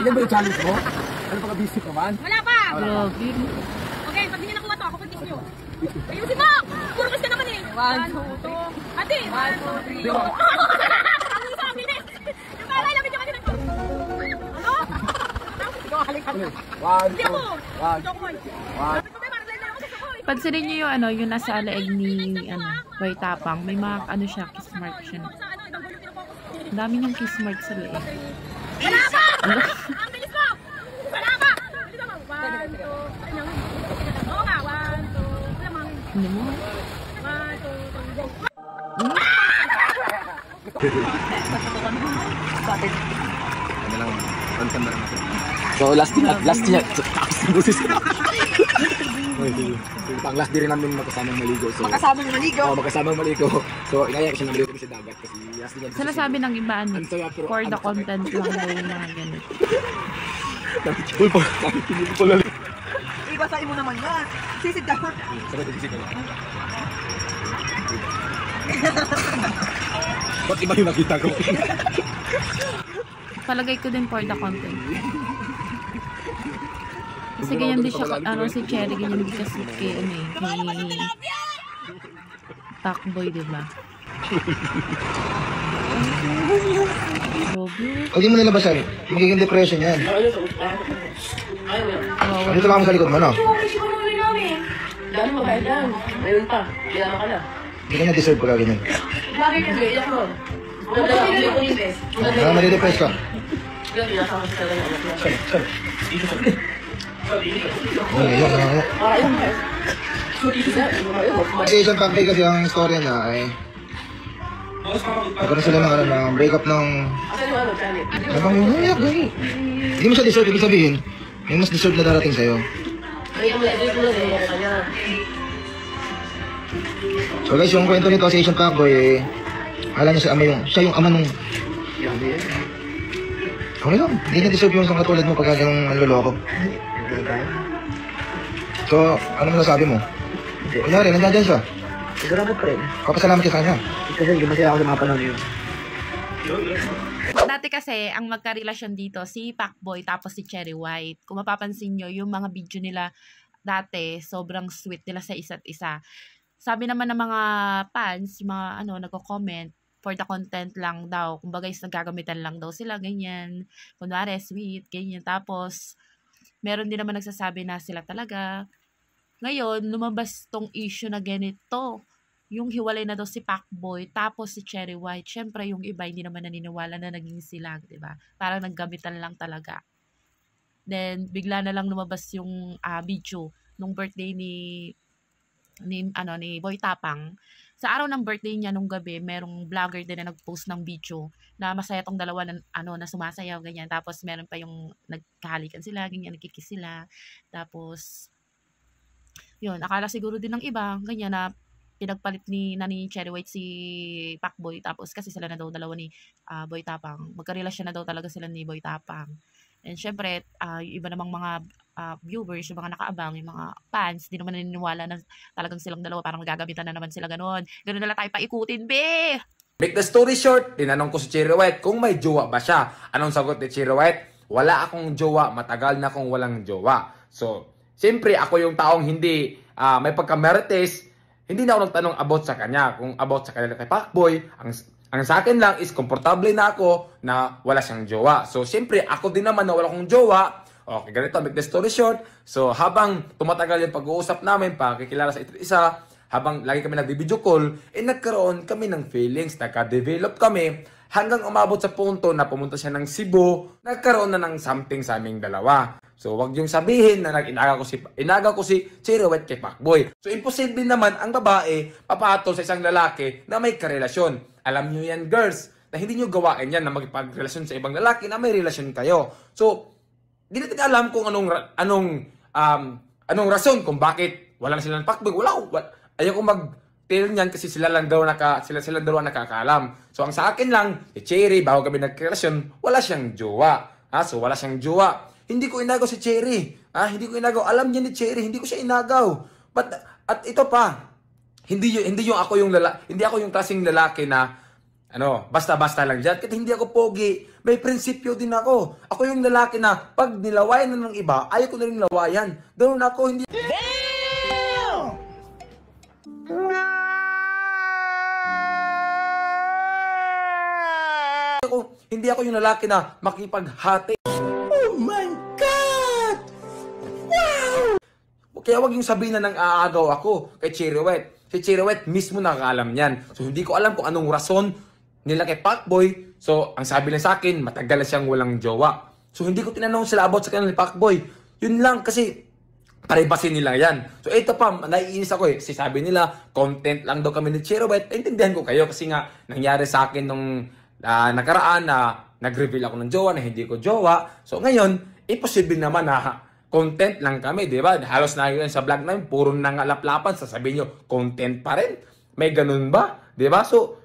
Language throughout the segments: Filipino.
Yan ba yung challenge mo? Ano pa ka-busy ka man? Wala pa! Grabe. Okay, pag hindi niya nakuha to, ako pag-kiss nyo. Ayusin mo! Puro kiss ka naman eh. 1, 2, 3. Ate! 1, 2, 3. Ang isa, bilis! Yung pala, lapit nyo kasi nag... Ano? Ikaw, halikan mo. Hindi ako! Ito ako, Lapit mo ba, maralay na ako sa sakoy. Pansinin niyo yung ano, yung nasa leeg ni Boy Tapang. May mga ano siya, kiss mark siya. Ang dami niyang kiss mark sa leeg. Wala pa! Ang bilis mo! Wala pa! Bilis mo. 1, 2, oo nga, 1, 2, wala mga. Ano mo? 1, 2, 3, go! Ano lang, on cam na lang ako. So last year, tapos na busis ko. Pang last year namin magkasamang maligo. So, Magkasamang maligo? Oo, magkasamang maligo. So inaya ko siya na maligo kami sa dagat kasi last year. Sinasabi ng iba ano, for the content lang daw yung mga ganun. Uy, hindi ko lang. Ibasahin mo naman yan. Sisid ka. Sabi ko lang. Ba't iba yung nakita ko? Palagay ko din for the content. Kasi ganyan din siya, ano si Cherry, ganyan din kasi kay, ano eh, kay Pacboy, diba? Hindi mo nilabasan. Magiging depression yan. Dito lang sa likod mo, no? Dami mo kahit yan. Mayroon pa. Kailangan ka na. Hindi ka na deserve pag ganyan. Bakit kasi? Iyak mo. Mali-depress ka. Kasi isang pampay kasi ang story niya ay nagkaroon sila ng, ano, ng breakup ng habang yung umiyak gani. Hindi mo siya deserve, ibig sabihin may mas deserve na darating sa'yo. So guys, yung kwento nito si Asian Pacboy eh, alam niya siya yung ama nung okay lang, hindi na deserve yung isang katulad mo pagka ganong naloloko. So, ano masasabi mo? Kunyari, nandiyan dyan siya. Sigurado pa rin. Kapasalamat ka sa kanya. Kasi gumasaya ako sa mga panahon yun. Dati kasi, ang magkarelasyon dito, si Pacboy tapos si Cherry White. Kung mapapansin nyo, yung mga video nila dati, sobrang sweet nila sa isa't isa. Sabi naman ng mga fans, yung mga ano, nagko-comment, for the content lang daw. Kumbaga is nagagamitan lang daw sila, ganyan. Kunwari, sweet, ganyan. Tapos, meron din naman nagsasabi na sila talaga. Ngayon, lumabas tong issue na ganito. Yung hiwalay na daw si Pacboy, tapos si Cherry White. Syempre, yung iba hindi naman naniniwala na naging sila, diba? Parang naggamitan lang talaga. Then, bigla na lang lumabas yung video nung birthday ni Boy Tapang. Sa araw ng birthday niya nung gabi, merong vlogger din na nag-post ng video na masaya tong dalawa na, na sumasayaw, ganyan. Tapos meron pa yung nagkahalikan sila, ganyan, nagkikis sila. Tapos, yun, akala siguro din ng iba, ganyan na pinagpalit ni Cherry White si Pacboy. Tapos kasi sila na daw dalawa ni Boy Tapang. Magkarelasyon na daw talaga sila ni Boy Tapang. And syempre, yung iba namang mga viewers, yung mga nakaabang, yung mga fans, di naman naniniwala na talagang silang dalawa, parang nagagamitan na naman sila ganon. Ganon na lang tayo paikutin, be! Make the story short, tinanong ko si Cherry White kung may jowa ba siya. Anong sagot ni Cherry White? Wala akong jowa, matagal na akong walang jowa. So, siyempre ako yung taong hindi may pagkamerites, hindi na ako nagtanong about sa kanya. Kung about sa kanya kay Pacboy, ang sa akin lang is komportable na ako na wala siyang jowa. So, siyempre, ako din naman na wala akong jowa. Okay, ganito, make the story short. So, habang tumatagal yung pag-uusap namin, pakikilala sa isa't isa, habang lagi kami nag-video call, nagkaroon kami ng feelings, nagka-develop kami, hanggang umabot sa punto na pumunta siya ng Cebu, nagkaroon na ng something sa aming dalawa. So, wag yung sabihin na inaga ko si Cherry White kay Pacboy. So, imposible naman ang babae papatol sa isang lalaki na may karelasyon. Alam nyo yan, girls, na hindi nyo gawain yan na magpagrelasyon sa ibang lalaki na may relasyon kayo. So, hindi natin alam kung anong rason kung bakit wala na sila ng Pacboy. Ayaw ko mag-tell niyan kasi sila lang daw nakakaalam. So, ang sa akin lang, si Cherry, bago kami nagrelasyon, wala siyang jowa. So, wala siyang jowa. Hindi ko inagaw si Cherry. Hindi ko inagaw. Alam niya ni Cherry, hindi ko siya inagaw. At ito pa, hindi ako yung klaseng lalaki na basta-basta lang dyan. Kahit hindi ako pogi, may prinsipyo din ako. Ako yung lalaki na pag nilawayan na ng iba, ayaw ko na rin lawayan. Doon ako, hindi... Hindi ako yung lalaki na makipaghati. Oh my God! Wow! Kaya wag yung sabihin na nang aagaw ako kay Cherry White. Si Cherry White mismo nakakaalam yan. So hindi ko alam kung anong rason nila kay Pacboy. So ang sabi lang sa akin, matagal na siyang walang jowa. So hindi ko tinanong sila about sa kanila ni Pacboy. Yun lang kasi paribasin nila yan. So ito pa, naiinis ako eh. Kasi sabi nila, content lang daw kami ni Cherry White. Intindihan ko kayo kasi nga nangyari sa akin nung nakaraan na nag-reveal ako ng jowa na hindi ko jowa. So ngayon, imposible naman na content lang kami, di ba? Halos na yun sa vlog namin, puro nangalaplapan, sasabihin nyo, content pa rin. May ganun ba? Di ba? So,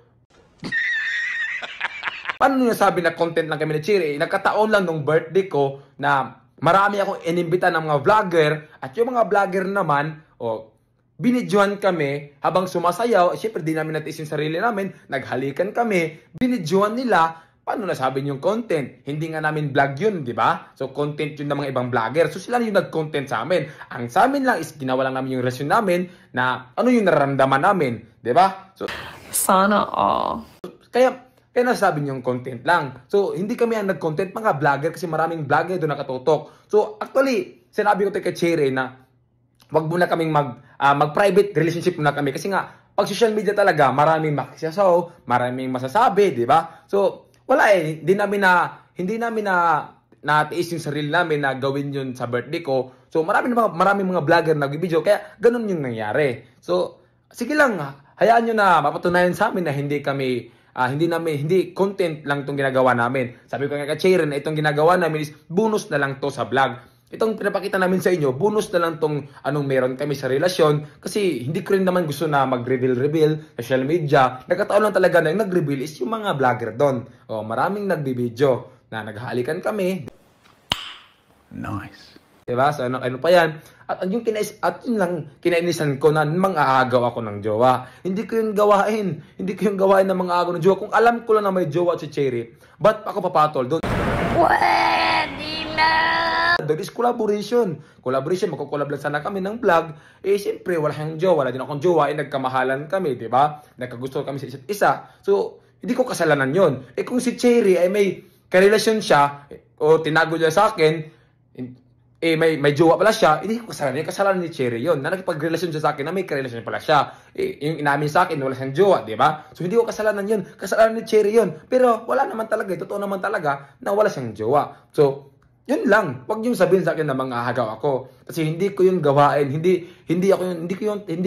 paano nyo sabi na content lang kami ni Cherry? Nagkataon lang nung birthday ko na marami akong inimbita ng mga vlogger at yung mga vlogger naman, binidyohan kami habang sumasayaw. Siyempre, di namin natis yung sarili namin. Naghalikan kami. Binidyohan nila. Paano nasabi yung content? Hindi nga namin vlog yun, di ba? So, content yun ng mga ibang vlogger. So, sila yung nag-content sa amin. Ang sa amin lang is ginawa lang namin yung reaction namin na ano yung nararamdaman namin. Di ba? So, Sana all. Kaya nasabi yung content lang. So, hindi kami ang nag-content, mga vlogger, kasi maraming vlogger doon nakatutok. So, actually, sinabi ko kay Cherry na wag muna kaming mag-private relationship muna kami. Kasi nga, pag social media talaga, maraming makisasaw, maraming masasabi, di ba? So, wala eh. Hindi namin na natiis yung sarili namin na gawin yun sa birthday ko. So, maraming mga vlogger na nag-video. Kaya, ganun yung nangyari. So, sige lang, hayaan nyo na mapatunayan sa amin na hindi kami... hindi content lang itong ginagawa namin. Sabi ko nga kay Cherry na itong ginagawa namin is bonus na lang to sa vlog. Itong pinapakita namin sa inyo, bonus na lang tong anong meron kami sa relasyon. Kasi hindi ko rin naman gusto na mag-reveal sa social media. Nagkataon lang talaga na yung nag-reveal is yung mga vlogger doon. Maraming nagbibideo na naghahalikan kami. Nice. Diba? So, ano pa yan? At yun lang, kinainisan ko na mang-aagaw ako ng jowa. Hindi ko yung gawain. Hindi ko yung gawain ng mga aagaw ng jowa. Kung alam ko lang na may jowa si Cherry, ba't ako papatol doon? Pwede na! There is collaboration. Magkukulab lang sana kami ng vlog. Siyempre, wala siyang jowa. Wala din akong jowa. Nagkamahalan kami, diba? Nagkagusto kami sa isa't isa. So, hindi ko kasalanan yon. Kung si Cherry ay may karelasyon siya, o tinago niya sa akin, may jowa pala siya, hindi ko kasalanan. Yung kasalanan ni Cherry yun. Na nakipagrelasyon siya sa akin na may karelasyon pala siya. Yung inamin sa akin, wala siyang jowa, di ba? So, hindi ko kasalanan yun. Kasalanan ni Cherry yun. Pero, wala naman talaga. Totoo naman talaga na wala siyang jowa. So, yun lang. Huwag niyo sabihin sa akin na manghahagaw ako. Kasi hindi ko yung gawain. Hindi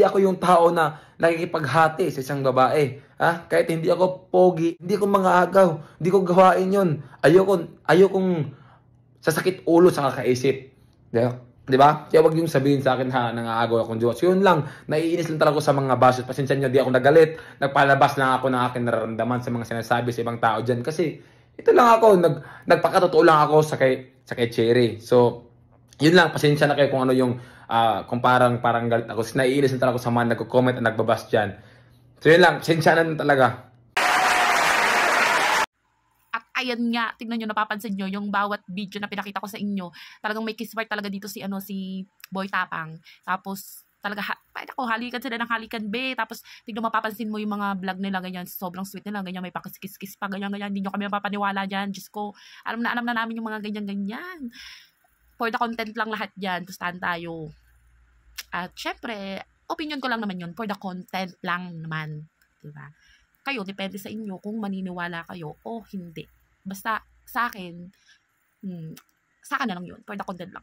ako yung tao na nakikipaghati sa isang babae. Kahit hindi ako pogi, hindi ko manghahagaw. Hindi ko gawain yun. Ayokong sasakit ulo sa kakaisip. Di ba? Kaya wag yung sabihin sa akin nangaagaw akong jowa. So yun lang, naiinis lang talaga sa mga bashes. Pasensya nyo, di ako nagalit. Nagpalabas lang ako ng aking nararamdaman sa mga sinasabi sa ibang tao dyan. Kasi ito lang ako, nagpakatotoo lang ako sa kay Cherry. So, yun lang, pasensya na kayo kung ano yung, kung parang galit ako. Kasi naiinis lang talaga sa mga nagko-comment at nagbabas dyan. So yun lang, pasensya na talaga. Ayan nga, tingnan nyo, napapansin nyo, yung bawat video na pinakita ko sa inyo, talagang may kiss part talaga dito si Boy Tapang. Tapos, halikan sila ng halikan, be. Tapos, tingnan mapapansin mo yung mga vlog nila, ganyan, sobrang sweet nila, ganyan, may pakis-kiss pa, ganyan, hindi nyo kami mapapaniwala dyan. Diyos ko, alam na namin yung mga ganyan. For the content lang lahat dyan, tustahan tayo. At, syempre, opinion ko lang naman yun, for the content lang naman. Diba? Kayo, depende sa inyo kung maniniwala kayo o hindi. Basta, sa akin na lang yun. For the content lang.